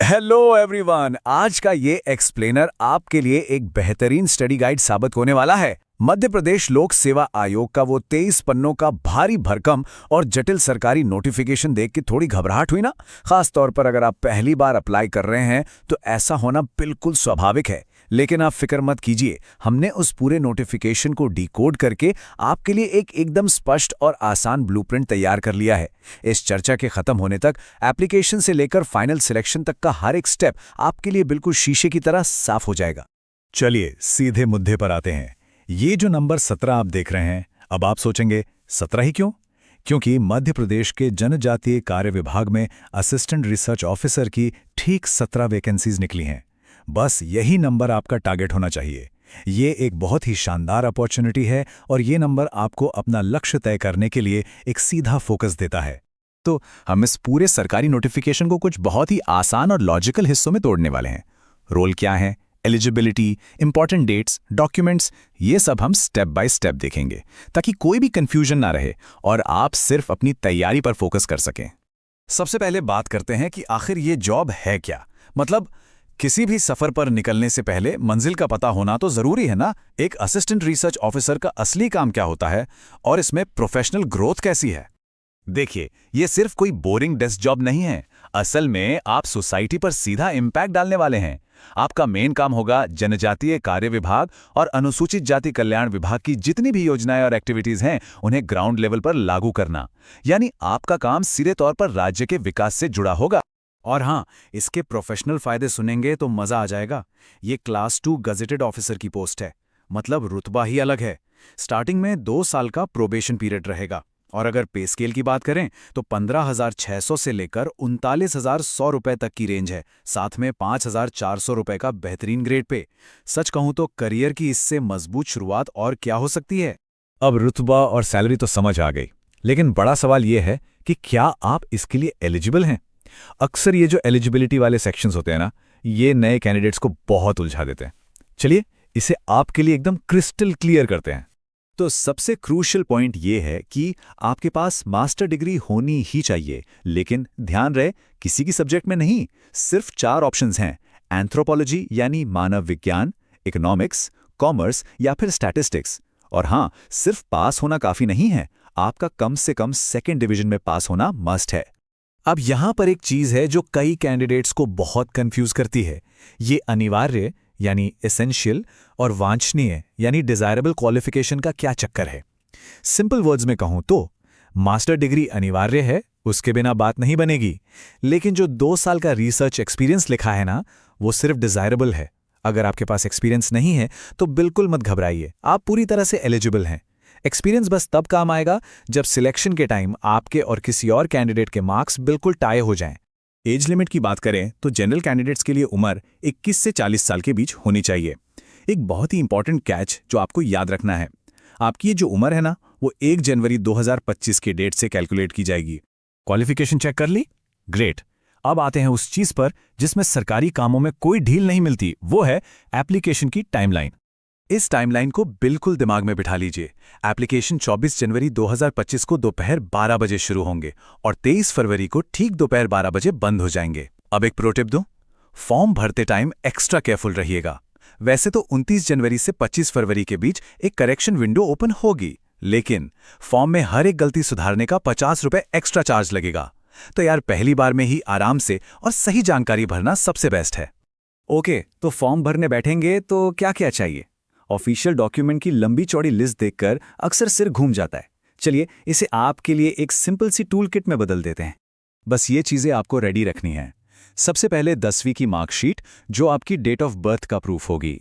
Hello everyone, आज का ये एक्सप्लेनर आपके लिए एक बेहतरीन स्टडी गाइड साबित होने वाला है। मध्य प्रदेश लोक सेवा आयोग का वो 23 पन्नों का भारी भरकम और जटिल सरकारी नोटिफिकेशन देख के थोड़ी घबराहट हुई ना। खास तौर पर अगर आप पहली बार अप्लाई कर रहे हैं तो ऐसा होना बिल्कुल स्वाभाविक है। लेकिन आप फिक्र मत कीजिए, हमने उस पूरे नोटिफिकेशन को डिकोड करके आपके लिए एक एकदम स्पष्ट और आसान ब्लूप्रिंट तैयार कर लिया है। इस चर्चा के खत्म होने तक एप्लीकेशन से लेकर फाइनल सिलेक्शन तक का हर एक स्टेप आपके लिए बिल्कुल शीशे की तरह साफ हो जाएगा। चलिए सीधे मुद्दे पर आते हैं। ये जो नंबर 17 आप देख रहे हैं, अब आप सोचेंगे 17 ही क्यों? क्योंकि मध्य प्रदेश के जनजातीय कार्य विभाग में असिस्टेंट रिसर्च ऑफिसर की ठीक 17 वैकेंसीज निकली हैं। बस यही नंबर आपका टारगेट होना चाहिए। ये एक बहुत ही शानदार अपॉर्चुनिटी है और ये नंबर आपको अपना लक्ष्य तय करने के लिए एक सीधा फोकस देता है। तो हम इस पूरे सरकारी नोटिफिकेशन को कुछ बहुत ही आसान और लॉजिकल हिस्सों में तोड़ने वाले हैं। रोल क्या है, एलिजिबिलिटी, इंपॉर्टेंट डेट्स, डॉक्यूमेंट्स, ये सब हम स्टेप बाय स्टेप देखेंगे ताकि कोई भी कंफ्यूजन ना रहे और आप सिर्फ अपनी तैयारी पर फोकस कर सकें। सबसे पहले बात करते हैं कि आखिर ये जॉब है क्या। मतलब किसी भी सफर पर निकलने से पहले मंजिल का पता होना तो जरूरी है ना। एक असिस्टेंट रिसर्च ऑफिसर का असली काम क्या होता है और इसमें प्रोफेशनल ग्रोथ कैसी है। देखिए, ये सिर्फ कोई बोरिंग डेस्क जॉब नहीं है। असल में आप सोसाइटी पर सीधा इम्पैक्ट डालने वाले हैं। आपका मेन काम होगा जनजातीय कार्य विभाग और अनुसूचित जाति कल्याण विभाग की जितनी भी योजनाएं और एक्टिविटीज हैं उन्हें ग्राउंड लेवल पर लागू करना। यानी आपका काम सीधे तौर पर राज्य के विकास से जुड़ा होगा। और हाँ, इसके प्रोफेशनल फायदे सुनेंगे तो मजा आ जाएगा। ये क्लास 2 गजेटेड ऑफिसर की पोस्ट है, मतलब रुतबा ही अलग है। स्टार्टिंग में 2 साल का प्रोबेशन पीरियड रहेगा और अगर पे स्केल की बात करें तो 15,600 से लेकर 39,100 रुपए तक की रेंज है। साथ में 5,400 रुपए का बेहतरीन ग्रेड पे। सच कहूं तो करियर की इससे मजबूत शुरुआत और क्या हो सकती है। अब रुतबा और सैलरी तो समझ आ गई, लेकिन बड़ा सवाल यह है कि क्या आप इसके लिए एलिजिबल हैं? अक्सर ये जो एलिजिबिलिटी वाले सेक्शंस होते हैं ना, ये नए कैंडिडेट्स को बहुत उलझा देते हैं। चलिए इसे आपके लिए एकदम क्रिस्टल क्लियर करते हैं। तो सबसे क्रूशियल पॉइंट ये है कि आपके पास मास्टर डिग्री होनी ही चाहिए। लेकिन ध्यान रहे, किसी की सब्जेक्ट में नहीं। सिर्फ 4 ऑप्शंस हैं: एंथ्रोपोलॉजी यानी मानव विज्ञान, इकोनॉमिक्स, कॉमर्स या फिर स्टैटिस्टिक्स। और हाँ, सिर्फ पास होना काफी नहीं है, आपका कम से कम 2nd डिवीजन में पास होना मस्ट है। अब यहां पर एक चीज है जो कई कैंडिडेट्स को बहुत कंफ्यूज करती है। ये अनिवार्य यानी एसेंशियल और वांछनीय यानी डिजायरेबल क्वालिफिकेशन का क्या चक्कर है। सिंपल वर्ड्स में कहूं तो मास्टर डिग्री अनिवार्य है, उसके बिना बात नहीं बनेगी। लेकिन जो 2 साल का रिसर्च एक्सपीरियंस लिखा है ना, वो सिर्फ डिजायरेबल है। अगर आपके पास एक्सपीरियंस नहीं है तो बिल्कुल मत घबराइए, आप पूरी तरह से एलिजिबल हैं। एक्सपीरियंस बस तब काम आएगा जब सिलेक्शन के टाइम आपके और किसी और कैंडिडेट के मार्क्स बिल्कुल टाई हो जाएं। एज लिमिट की बात करें तो जनरल कैंडिडेट्स के लिए उम्र 21 से 40 साल के बीच होनी चाहिए। एक बहुत ही इंपॉर्टेंट कैच जो आपको याद रखना है, आपकी ये जो उम्र है ना, वो 1 जनवरी 2025 के डेट से कैलकुलेट की जाएगी। क्वालिफिकेशन चेक कर ली? ग्रेट। अब आते हैं उस चीज पर जिसमें सरकारी कामों में कोई ढील नहीं मिलती, वो है एप्लीकेशन की टाइमलाइन। इस टाइमलाइन को बिल्कुल दिमाग में बिठा लीजिए। एप्लीकेशन 24 जनवरी 2025 को दोपहर 12 बजे शुरू होंगे और 23 फरवरी को ठीक दोपहर 12 बजे बंद हो जाएंगे। अब एक प्रो टिप दूं, फॉर्म भरते टाइम एक्स्ट्रा केयरफुल रहिएगा। वैसे तो 29 जनवरी से 25 फरवरी के बीच एक करेक्शन विंडो ओपन होगी, लेकिन फॉर्म में हर एक गलती सुधारने का 50 रुपए एक्स्ट्रा चार्ज लगेगा। तो यार, पहली बार में ही आराम से और सही जानकारी भरना सबसे बेस्ट है। ओके, तो फॉर्म भरने बैठेंगे तो क्या क्या चाहिए? ऑफिशियल डॉक्यूमेंट की लंबी चौड़ी लिस्ट देखकर अक्सर सिर घूम जाता है। चलिए इसे आपके लिए एक सिंपल सी टूल किट में बदल देते हैं। बस ये चीजें आपको रेडी रखनी है। सबसे पहले 10वीं की मार्कशीट जो आपकी डेट ऑफ बर्थ का प्रूफ होगी।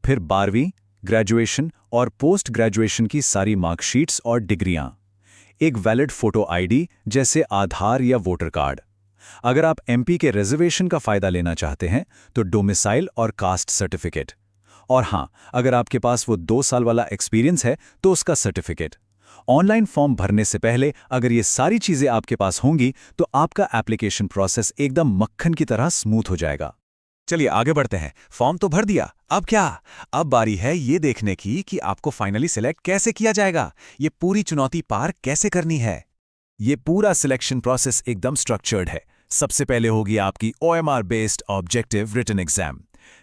फिर 12वीं, ग्रेजुएशन और पोस्ट ग्रेजुएशन की सारी मार्कशीट्स और डिग्रियां। एक वैलिड फोटो आईडी जैसे आधार या वोटर कार्ड। अगर आप एमपी के रिजर्वेशन का फायदा लेना चाहते हैं तो डोमिसाइल और कास्ट सर्टिफिकेट। और हाँ, अगर आपके पास वो 2 साल वाला एक्सपीरियंस है तो उसका सर्टिफिकेट। ऑनलाइन फॉर्म भरने से पहले अगर ये सारी चीजें आपके पास होंगी तो आपका एप्लीकेशन प्रोसेस एकदम मक्खन की तरह स्मूथ हो जाएगा। चलिए आगे बढ़ते हैं। फॉर्म तो भर दिया, अब क्या? अब बारी है ये देखने की कि आपको फाइनली सिलेक्ट कैसे किया जाएगा। ये पूरी चुनौती पार कैसे करनी है। ये पूरा सिलेक्शन प्रोसेस एकदम स्ट्रक्चर्ड है। सबसे पहले होगी आपकी OMR based objective written exam.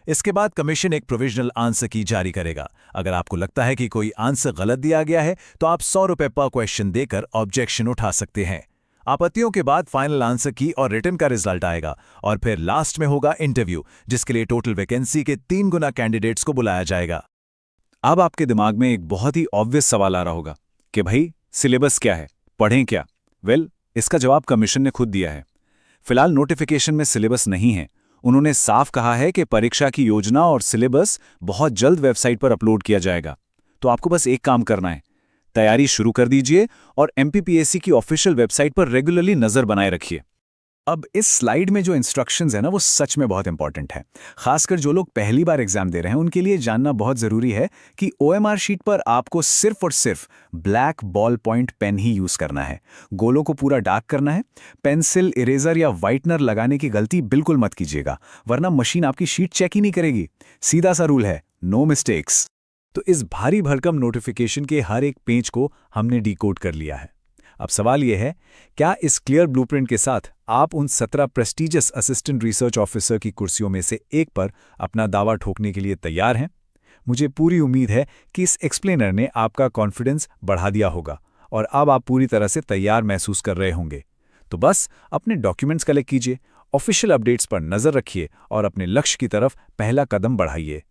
इसके बाद कमीशन एक प्रोविजनल आंसर की जारी करेगा। अगर आपको लगता है कि कोई आंसर गलत दिया गया है तो आप 100 रुपये पर क्वेश्चन देकर ऑब्जेक्शन उठा सकते हैं। आपत्तियों के बाद फाइनल आंसर की और रिटन का रिजल्ट आएगा और फिर लास्ट में होगा इंटरव्यू, जिसके लिए टोटल वैकेंसी के 3 गुना कैंडिडेट्स को बुलाया जाएगा। अब आपके दिमाग में एक बहुत ही ऑब्वियस सवाल आ रहा होगा कि भाई सिलेबस क्या है, पढ़ें क्या? इसका जवाब कमीशन ने खुद दिया है। फिलहाल नोटिफिकेशन में सिलेबस नहीं है। उन्होंने साफ कहा है कि परीक्षा की योजना और सिलेबस बहुत जल्द वेबसाइट पर अपलोड किया जाएगा। तो आपको बस एक काम करना है, तैयारी शुरू कर दीजिए और MPPSC की ऑफिशियल वेबसाइट पर रेगुलरली नजर बनाए रखिए। अब इस स्लाइड में जो इंस्ट्रक्शंस है ना, वो सच में बहुत इंपॉर्टेंट है। खासकर जो लोग पहली बार एग्जाम दे रहे हैं उनके लिए जानना बहुत जरूरी है कि OMR शीट पर आपको सिर्फ और सिर्फ ब्लैक बॉल पॉइंट पेन ही यूज करना है। गोलों को पूरा डार्क करना है। पेंसिल, इरेजर या व्हाइटनर लगाने की गलती बिल्कुल मत कीजिएगा, वरना मशीन आपकी शीट चेक ही नहीं करेगी। सीधा सा रूल है, नो मिस्टेक्स। तो इस भारी भरकम नोटिफिकेशन के हर एक पेज को हमने डिकोड कर लिया है। अब सवाल यह है, क्या इस क्लियर ब्लूप्रिंट के साथ आप उन 17 प्रेस्टीजियस असिस्टेंट रिसर्च ऑफिसर की कुर्सियों में से एक पर अपना दावा ठोकने के लिए तैयार हैं? मुझे पूरी उम्मीद है कि इस एक्सप्लेनर ने आपका कॉन्फिडेंस बढ़ा दिया होगा और अब आप पूरी तरह से तैयार महसूस कर रहे होंगे। तो बस अपने डॉक्यूमेंट्स कलेक्ट कीजिए, ऑफिशियल अपडेट्स पर नजर रखिए और अपने लक्ष्य की तरफ पहला कदम बढ़ाइए।